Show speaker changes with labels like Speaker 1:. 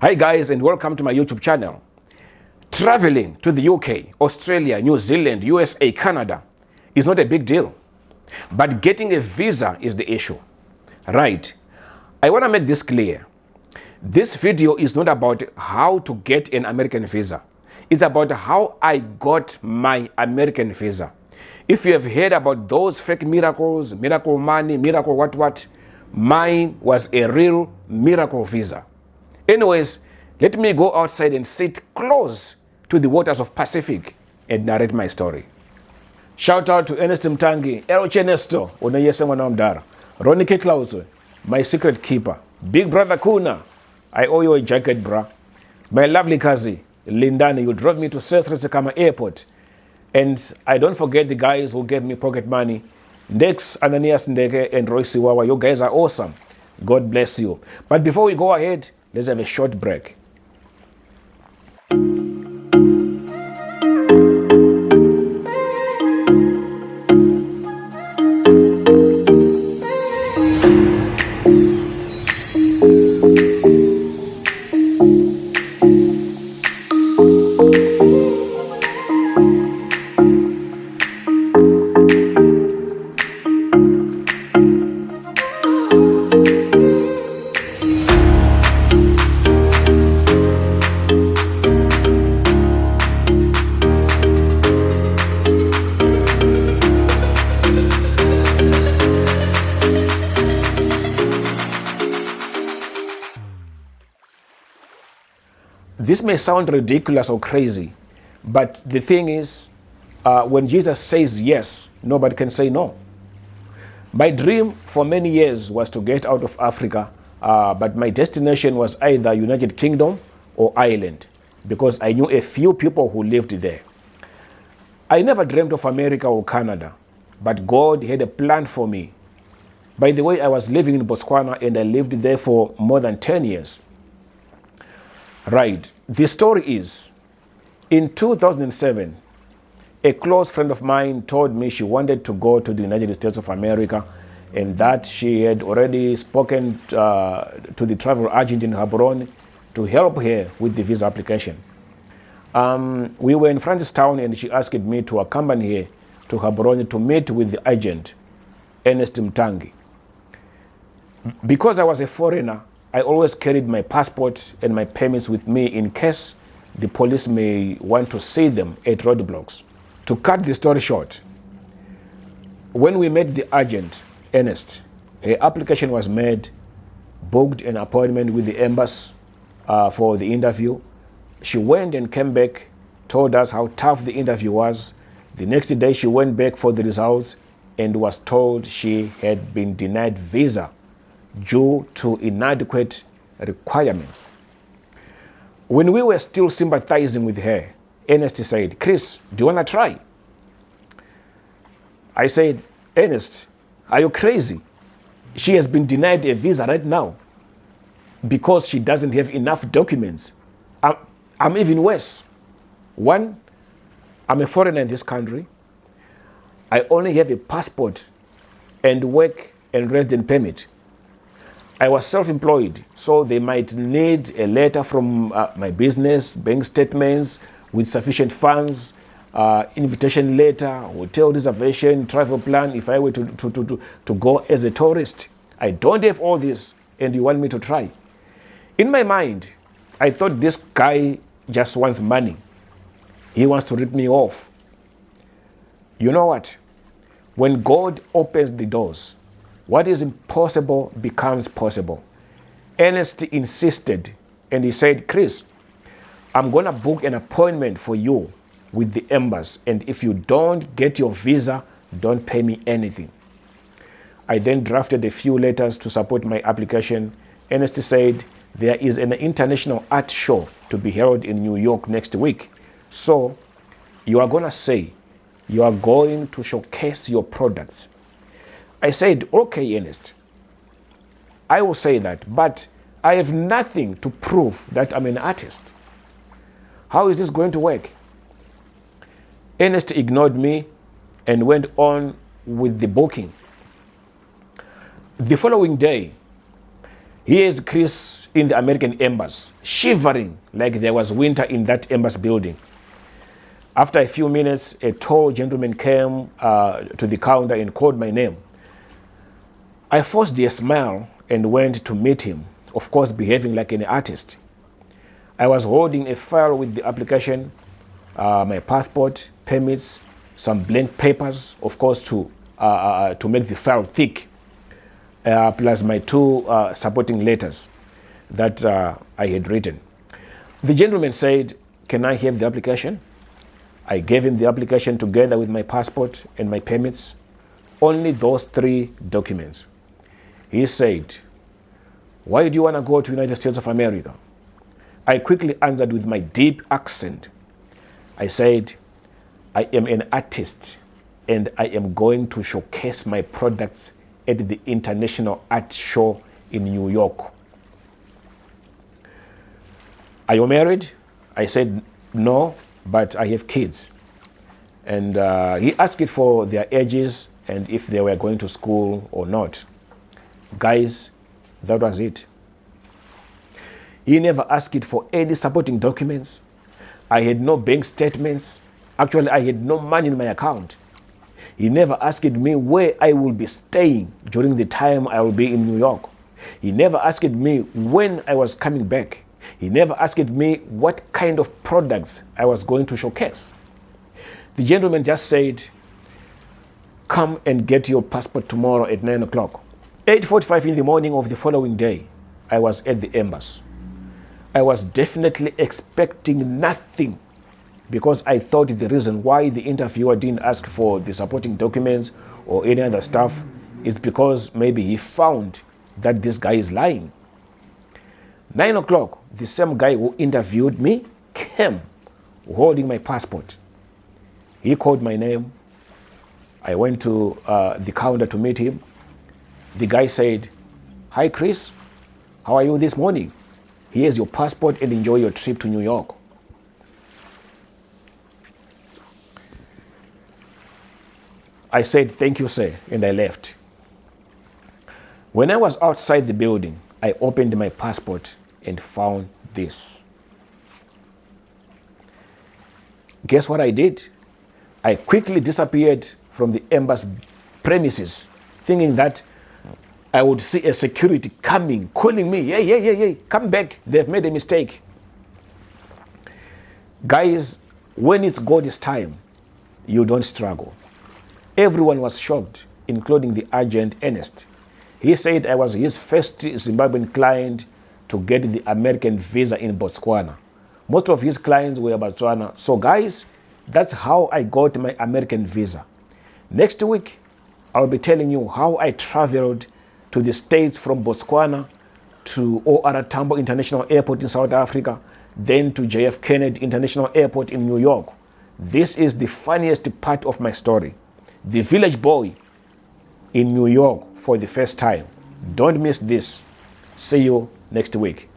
Speaker 1: Hi guys, and welcome to my YouTube channel. Traveling to the UK, Australia, New Zealand, USA, Canada is not a big deal. But getting a visa is the issue. Right. I want to make this clear. This video is not about how to get an American visa. It's about how I got my American visa. If you have heard about those fake miracles, miracle money, miracle what, mine was a real miracle visa. Anyways, let me go outside and sit close to the waters of Pacific and narrate my story. Shout out to Ernest Mtangi, Eroche Nesto, Onayese Mwanamdara, Ronnie Klaus, my secret keeper, Big Brother Kuna, I owe you a jacket, bruh. My lovely Kazi, Lindani, you drove me to Sekama Airport. And I don't forget the guys who gave me pocket money. Dex, Ananias Ndege, and Roy Siwawa, you guys are awesome. God bless you. But before we go ahead, let's have a short break. This may sound ridiculous or crazy, but the thing is, when Jesus says yes, nobody can say no. My dream for many years was to get out of Africa, but my destination was either United Kingdom or Ireland, because I knew a few people who lived there. I never dreamed of America or Canada, but God had a plan for me. By the way, I was living in Botswana and I lived there for more than 10 years. Right. The story is, in 2007, a close friend of mine told me she wanted to go to the United States of America and that she had already spoken to the travel agent in Gaborone to help her with the visa application. We were in Francistown and she asked me to accompany her to Gaborone to meet with the agent, Ernest Mtangi. Because I was a foreigner, I always carried my passport and my permits with me in case the police may want to see them at roadblocks. To cut the story short, when we met the agent, Ernest, her application was made, booked an appointment with the embassy for the interview. She went and came back, told us how tough the interview was. The next day she went back for the results and was told she had been denied visa due to inadequate requirements. When we were still sympathizing with her, Ernest said, "Chris, do you want to try?" I said, "Ernest, are you crazy? She has been denied a visa right now because she doesn't have enough documents. I'm even worse. One, I'm a foreigner in this country. I only have a passport and work and resident permit. I was self-employed, so they might need a letter from my business, bank statements with sufficient funds, invitation letter, hotel reservation, travel plan if I were to go as a tourist. I don't have all this, and you want me to try?" In my mind, I thought this guy just wants money. He wants to rip me off. You know what? When God opens the doors, what is impossible becomes possible. Ernest insisted and he said, "Chris, I'm going to book an appointment for you with the embassy, and if you don't get your visa, don't pay me anything." I then drafted a few letters to support my application. Ernest said, "There is an international art show to be held in New York next week. So you are going to say you are going to showcase your products." I said, "Okay, Ernest, I will say that, but I have nothing to prove that I'm an artist. How is this going to work?" Ernest ignored me and went on with the booking. The following day, here's Chris in the American embassy, shivering like there was winter in that embassy building. After a few minutes, a tall gentleman came to the counter and called my name. I forced a smile and went to meet him, of course behaving like an artist. I was holding a file with the application, my passport, permits, some blank papers, of course to make the file thick, plus my two supporting letters that I had written. The gentleman said, "Can I have the application?" I gave him the application together with my passport and my permits, only those 3 documents. He said, "Why do you want to go to United States of America?" I quickly answered with my deep accent. I said, "I am an artist and I am going to showcase my products at the International Art Show in New York." "Are you married?" I said, "No, but I have kids." And he asked it for their ages and if they were going to school or not. Guys, that was it. He never asked it for any supporting documents. I had no bank statements. Actually, I had no money in my account. He never asked me where I will be staying during the time I will be in New York. He never asked me when I was coming back. He never asked me what kind of products I was going to showcase. The gentleman just said, "Come and get your passport tomorrow at 9 o'clock. 8:45 in the morning of the following day, I was at the embassy. I was definitely expecting nothing because I thought the reason why the interviewer didn't ask for the supporting documents or any other stuff is because maybe he found that this guy is lying. 9 o'clock, the same guy who interviewed me came holding my passport. He called my name. I went to the counter to meet him. The guy said, "Hi, Chris. How are you this morning? Here's your passport and enjoy your trip to New York." I said, "Thank you, sir," and I left. When I was outside the building, I opened my passport and found this. Guess what I did? I quickly disappeared from the embassy premises, thinking that I would see a security coming, calling me, "Hey, come back, they've made a mistake." Guys, when it's God's time, you don't struggle. Everyone was shocked, including the agent Ernest. He said I was his first Zimbabwean client to get the American visa in Botswana. Most of his clients were Botswana. So guys, that's how I got my American visa. Next week, I'll be telling you how I traveled to the States from Botswana to O.R. Tambo International Airport in South Africa, then to JF Kennedy International Airport in New York. This is the funniest part of my story. The village boy in New York for the first time. Don't miss this. See you next week.